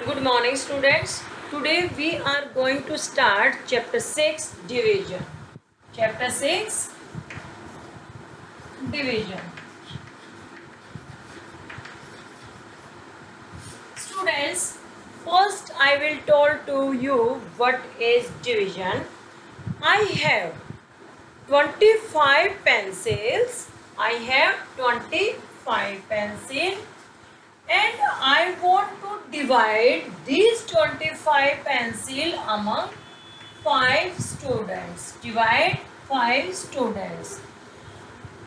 Good morning, students. Today we are going to start chapter 6 division. Chapter 6 division. Students, first I will tell to you what is division. I have 25 pencils. I have 25 pencils and I want to divide these 25 pencil among 5 students. Divide 5 students.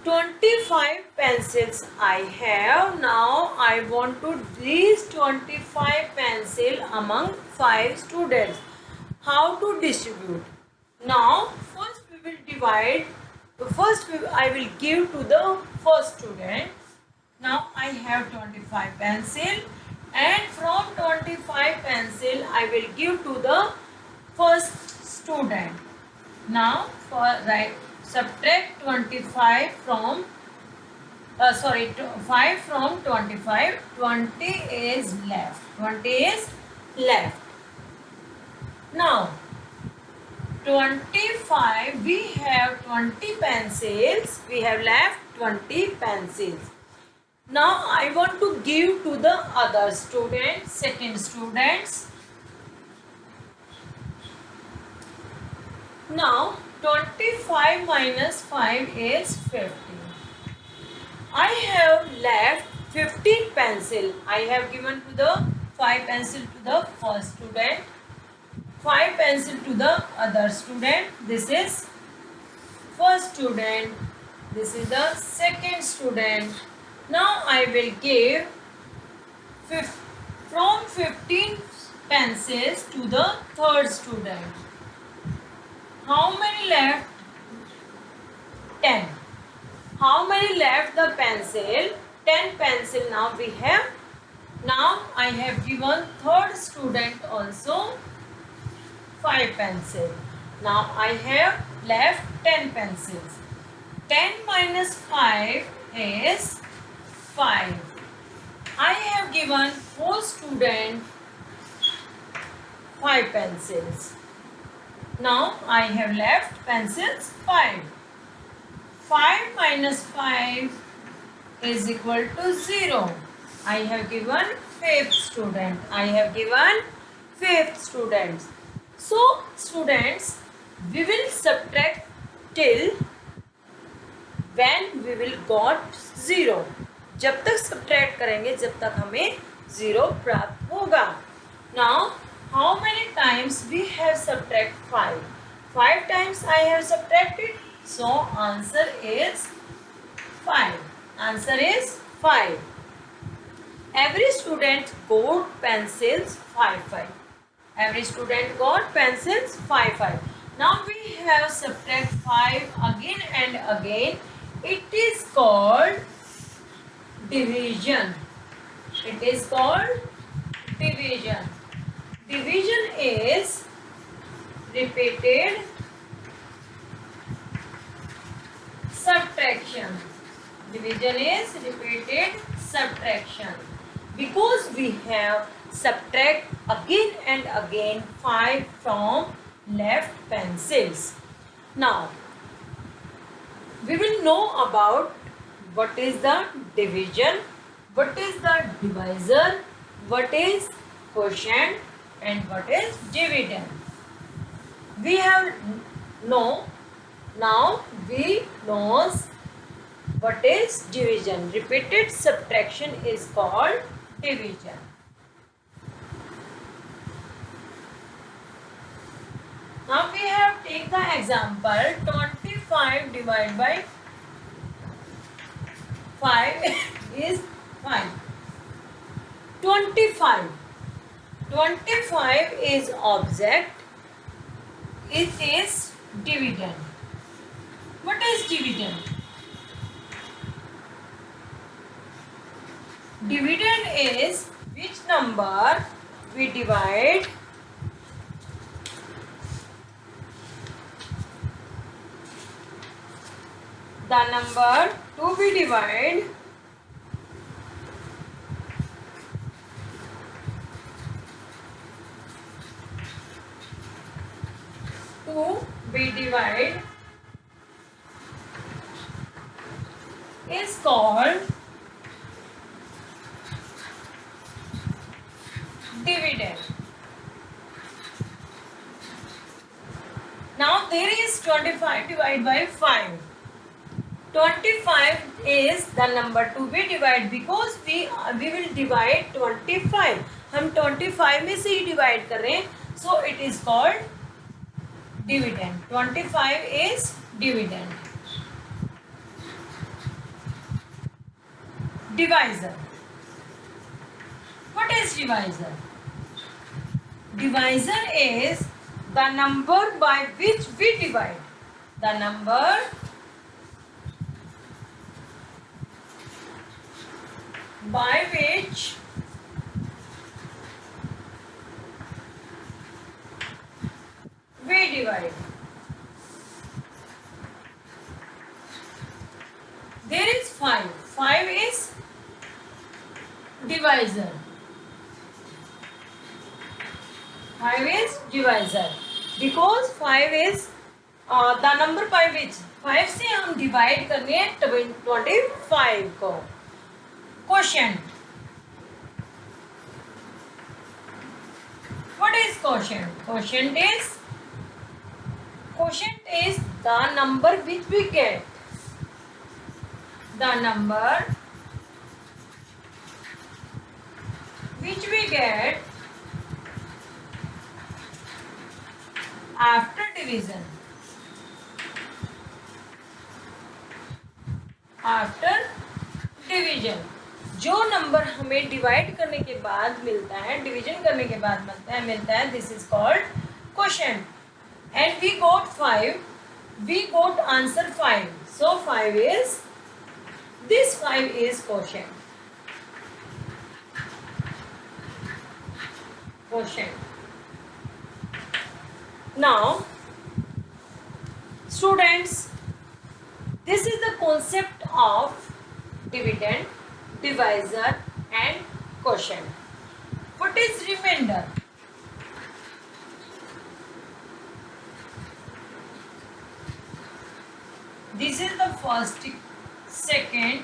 25 pencils I have. Now I want to these 25 pencil among 5 students. How to distribute? Now first we will divide. I will give to the first student. Now I have 25 pencil and from 25 pencil I will give to the first student. Now for subtract 25 from 5 from 25. 20 is left. 20 is left. Now 25, we have 20 pencils. We have left 20 pencils. Now I want to give to the other students, second students. Now 25 minus 5 is 15. I have left 15 pencil. I have given to the 5 pencil to the first student, 5 pencil to the other student. This is first student. This is the second student. Now I will give from 15 pencils to the third student. How many left? 10. How many left the pencil? 10 pencil now we have. Now I have given third student also 5 pencil. Now I have left 10 pencils. 10 minus 5 is 5. I have given 4 students 5 pencils. Now I have left pencils 5. 5 minus 5 is equal to 0. I have given 5th student. I have given 5th students. So students, we will subtract till when we will got 0. जब तक subtract करेंगे जब तक हमें 0 प्राप्त होगा. Now how many times we have subtract 5? 5 times I have subtracted. So answer is 5. Answer is 5. Every student got pencils 5. Every student got pencils 5. Now we have subtract 5 again and again. It is called division. It is called division. Division is repeated subtraction. Division is repeated subtraction. Because we have subtract again and again 5 from left pencils. Now we will know about what is the division, what is the divisor, what is quotient and what is dividend. We have know. Now we knows what is division. Repeated subtraction is called division. Now we have take the example 25 divided by 5 is 5. 25. 25 is object. It is dividend. What is dividend? Dividend is which number we divide the number to be divide to be divided is called dividend. Now there is 25 divided by 5. 25 is the number to be divided because we will divide 25. हम 25 में से ही divide कर रहे हैं, so it is called dividend. 25 is dividend. Divisor. What is divisor? Divisor is the number by which we divide. The number by which we divide. There is 5. 5 is divisor. 5 is divisor because 5 is the number by which 5 से हम divide करने हैं 25 को. Quotient. What is quotient? Quotient is the number which we get. The number which we get after division. After division. जो number हमें divide करने के बाद मिलता है, डिवीजन करने के बाद मिलता है, this is called quotient. And we got 5, we got answer 5, so 5 is, this 5 is quotient. Quotient. Now students, this is the concept of dividend, divisor and quotient. What is remainder? This is the first, second,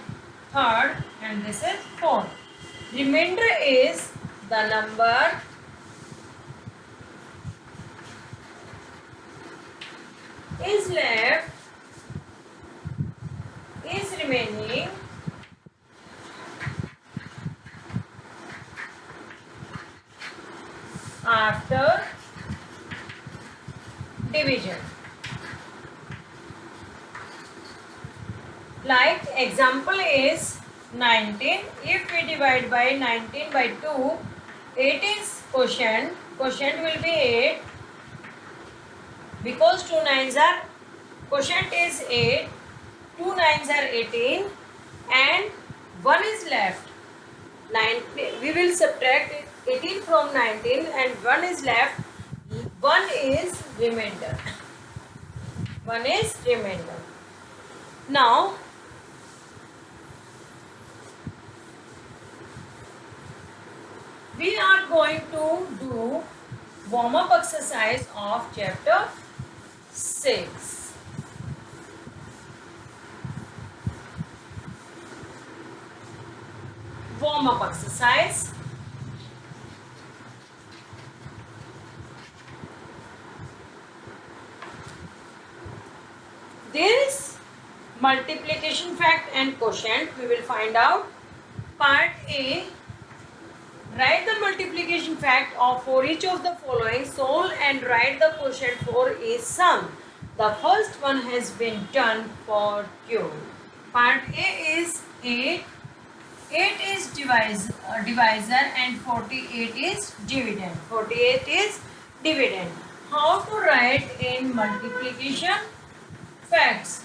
third and this is fourth. Remainder is the number is left, is remaining after division. Like example is 19. If we divide by 19 by 2, 8 is quotient. Quotient will be 8 because 2 nines are, quotient is 8. 2 nines are 18 and 1 is left. 9, we will subtract 18 from 19 and 1 is left. 1 is remainder. 1 is remainder. Now we are going to do warm up exercise of chapter 6. Warm up exercise. There is multiplication fact and quotient. We will find out. Part A. Write the multiplication fact of for each of the following. Solve and write the quotient for each sum. The first one has been done for Q. Part A is 8. 8 is divisor and 48 is dividend. 48 is dividend. How to write in multiplication facts?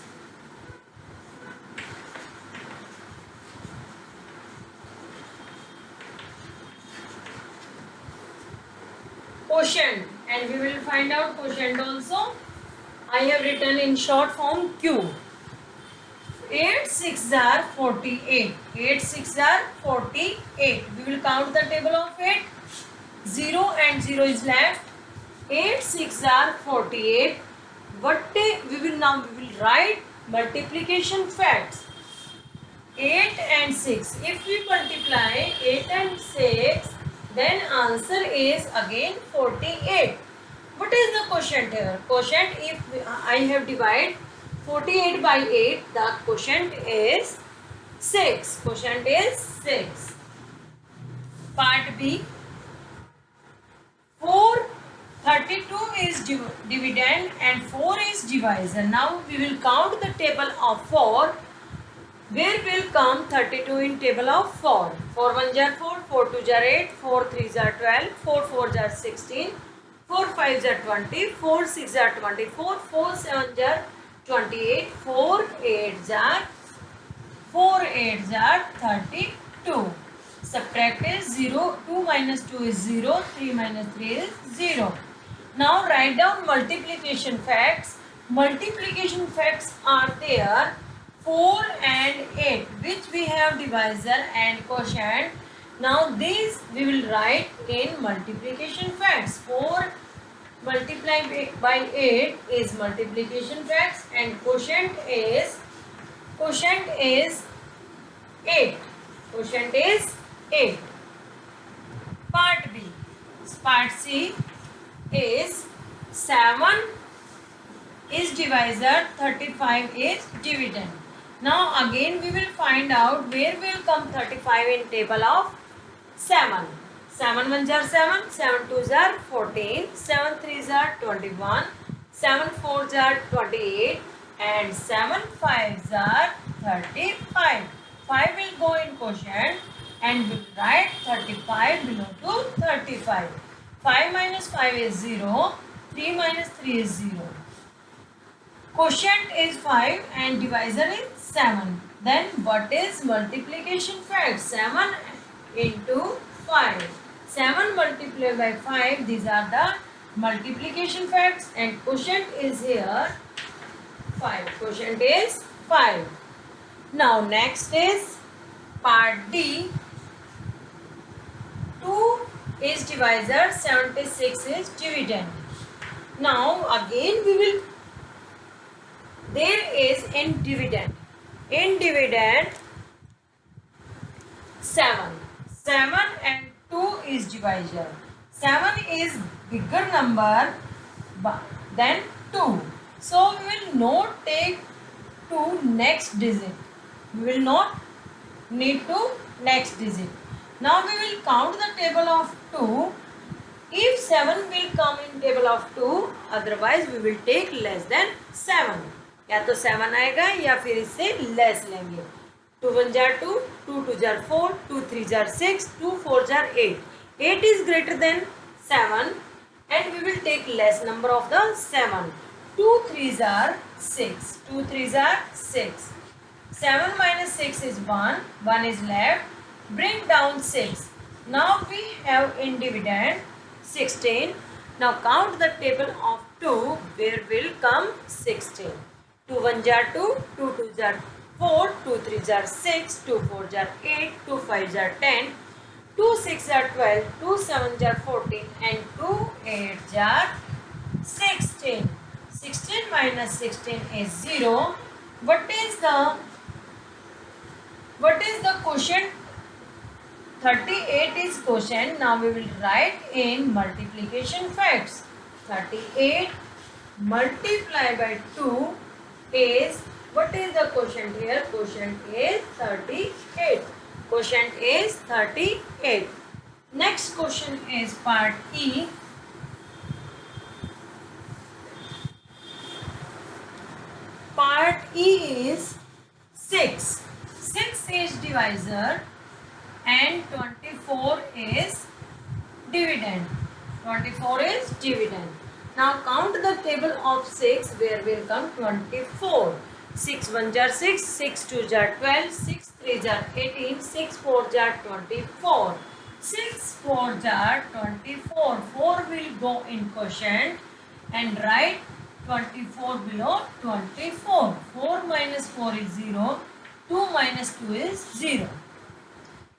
Quotient, and we will find out quotient also. I have written in short form Q. 8 6 are 48. 8 6 are 48. We will count the table of 8. 0 and 0 is left. 8 6 are 48. we will write multiplication facts. 8 and 6. If we multiply 8 and 6, then answer is again 48. What is the quotient here? Quotient, if I have divided 48 by 8, the quotient is 6. Quotient is 6. Part B. 32 is dividend and 4 is divisor. Now we will count the table of 4. Where will come 32 in table of 4? 4 1 jar 4, 4 2 jar 8, 4 3 jar 12, 4 4 jar 16, 4 5 jar 20, 4 6 jar 24, 4 7 jar 28, 4 8 jar 32. Subtract is 0, 2 minus 2 is 0, 3 minus 3 is 0. Now write down multiplication facts. Multiplication facts are there 4 and 8, which we have divisor and quotient. Now these we will write in multiplication facts. 4 multiplied by 8 is multiplication facts and quotient is 8. Quotient is 8. Part B. Part C is 7 is divisor, 35 is dividend. Now again we will find out where will come 35 in table of 7. 7 1 jar 7, 7 2 jar 14, 7 3 jar 21, 7 4 jar 28 and 7 5 jar 35. 5 will go in quotient and we will write 35 below to 35. 5 minus 5 is 0, 3 minus 3 is 0. Quotient is 5 and divisor is 7. Then what is multiplication fact? 7 into 5. 7 multiplied by 5, these are the multiplication facts and quotient is here 5. Quotient is 5. Now next is part D. 2 is divisor, 76 is dividend. Now again we will, there is in dividend. In dividend 7. 7 and 2 is divisor. 7 is bigger number than 2. So we will not take to next digit. We will not need to next digit. Now we will count the table of 2. If 7 will come in table of 2, otherwise we will take less than 7. या तो 7 आएगा या फिर इससे less लेंगे. 2 1 jar 2, 2 2 jar 4, 2 3 jar 6, 2 4 jar 8. 8 is greater than 7 and we will take less number of the 7. 2 3s are 6. 2 3s are 6. 7 minus 6 is 1. 1 is left. Bring down 6. Now we have in dividend 16. Now count the table of 2 where will come 16. 2 1 jar 2, 2 2 jar 4, 2 3 jar 6, 2 4 jar 8, 2 5 jar 10, 2 6 jar 12, 2 7 jar 14 and 2 8 jar 16. 16 minus 16 is 0. What is the quotient? 38 is quotient. Now we will write in multiplication facts. 38 multiplied by 2 is, what is the quotient here? Quotient is 38. Quotient is 38. Next question is part E. Part E is 6. 6 is divisor and 24 is dividend. 24 is dividend. Now count the table of 6 where will come 24. 6 1 jar 6, 6 2 jar 12, 6 3 jar 18, 6 4 jar 24. 6 4 jar 24. 4 will go in quotient and write 24 below 24. 4 minus 4 is 0. 2 minus 2 is 0.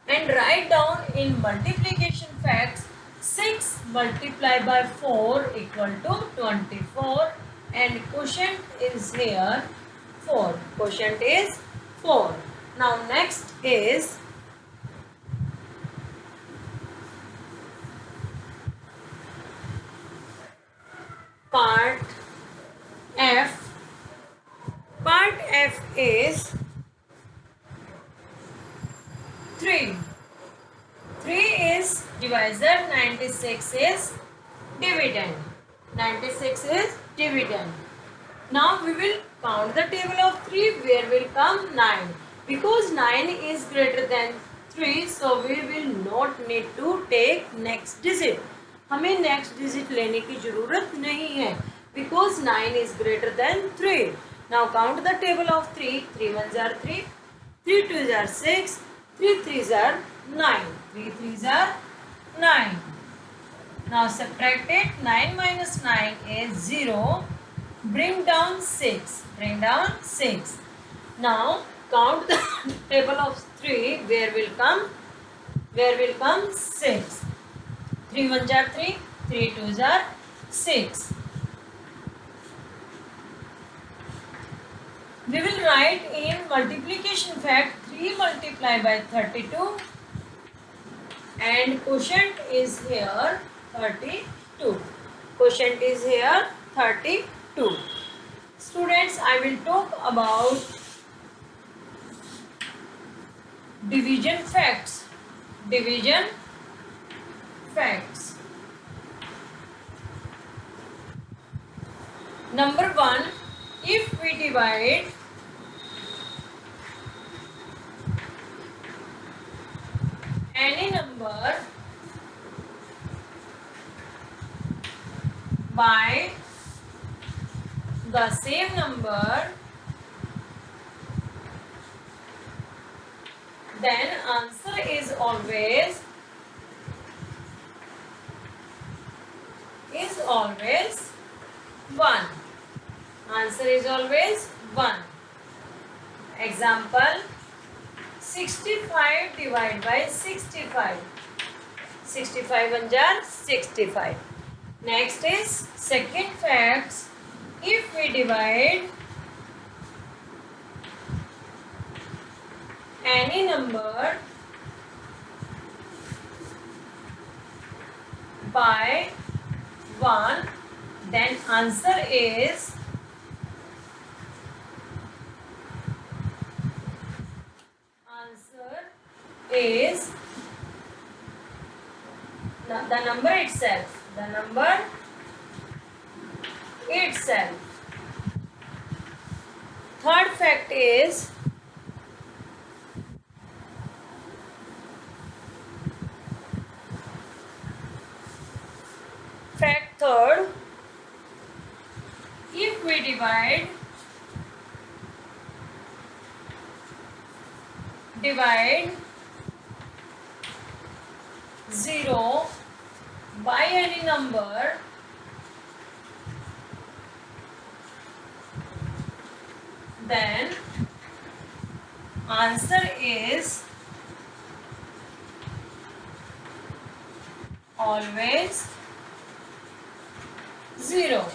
And write down in multiplication facts 6 multiplied by 4 equal to 24 and quotient is here 4. Quotient is 4. Now next is part F. Part F is 3. 3 is divisor, 96 is dividend. 96 is dividend. Now we will count the table of 3 where will come 9. Because 9 is greater than 3, so we will not need to take next digit. हमें next digit लेने की ज़रूरत नहीं है. Because 9 is greater than 3. Now count the table of 3. 3 1s are 3. 3 2s are 6. 3 3s are 9. 3 3s are 9. Now subtract it. 9 minus 9 is 0. Bring down 6. Bring down 6. Now count the table of 3. Where will come? Where will come 6? 3 1s are 3. 3 2s are 6. We will write in multiplication fact 3 multiplied by 32 and quotient is here 32. Quotient is here 32. Students, I will talk about division facts. Division facts. Number 1, if we divide any number by the same number, then answer is always 1. Answer is always 1. Example, 65 divided by 65. 65 1s are 65. Next is second facts. If we divide any number by 1, then answer is the number itself. The number itself. Third fact is fact third. If we divide 0 by any number, then answer is always 0.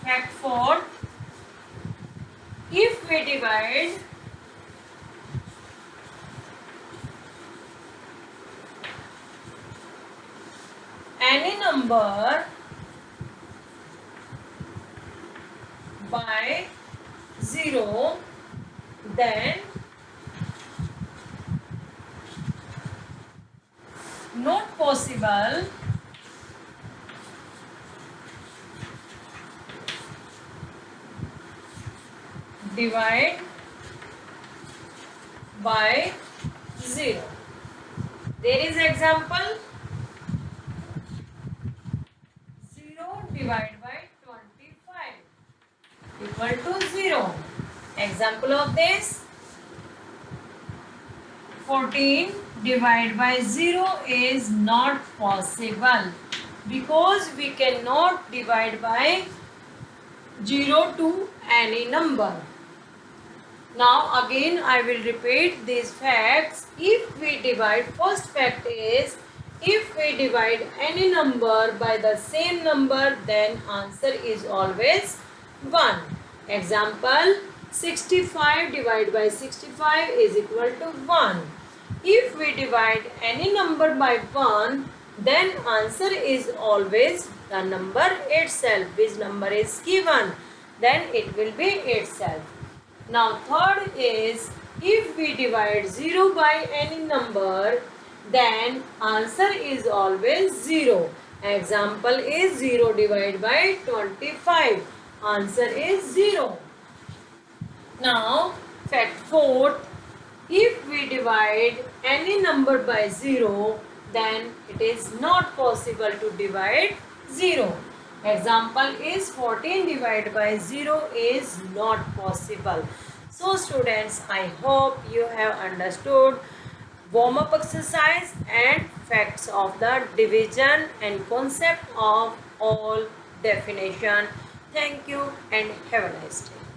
Fact 4, if we divide any number by 0, then not possible divide by 0. There is example, 0 divided by 25 equal to 0. Example of this, 14 divided by 0 is not possible because we cannot divide by 0 to any number. Now again I will repeat these facts. If we divide, first fact is If we divide any number by the same number, then answer is always 1. Example, 65 divided by 65 is equal to 1. If we divide any number by 1, then answer is always the number itself. Which number is given, then it will be itself. Now third is, if we divide 0 by any number, then answer is always 0. Example is 0 divided by 25. Answer is 0. Now fact 4. If we divide any number by 0, then it is not possible to divide 0. Example is 14 divided by 0 is not possible. So students, I hope you have understood warm-up exercise and facts of the division and concept of all definition. Thank you and have a nice day.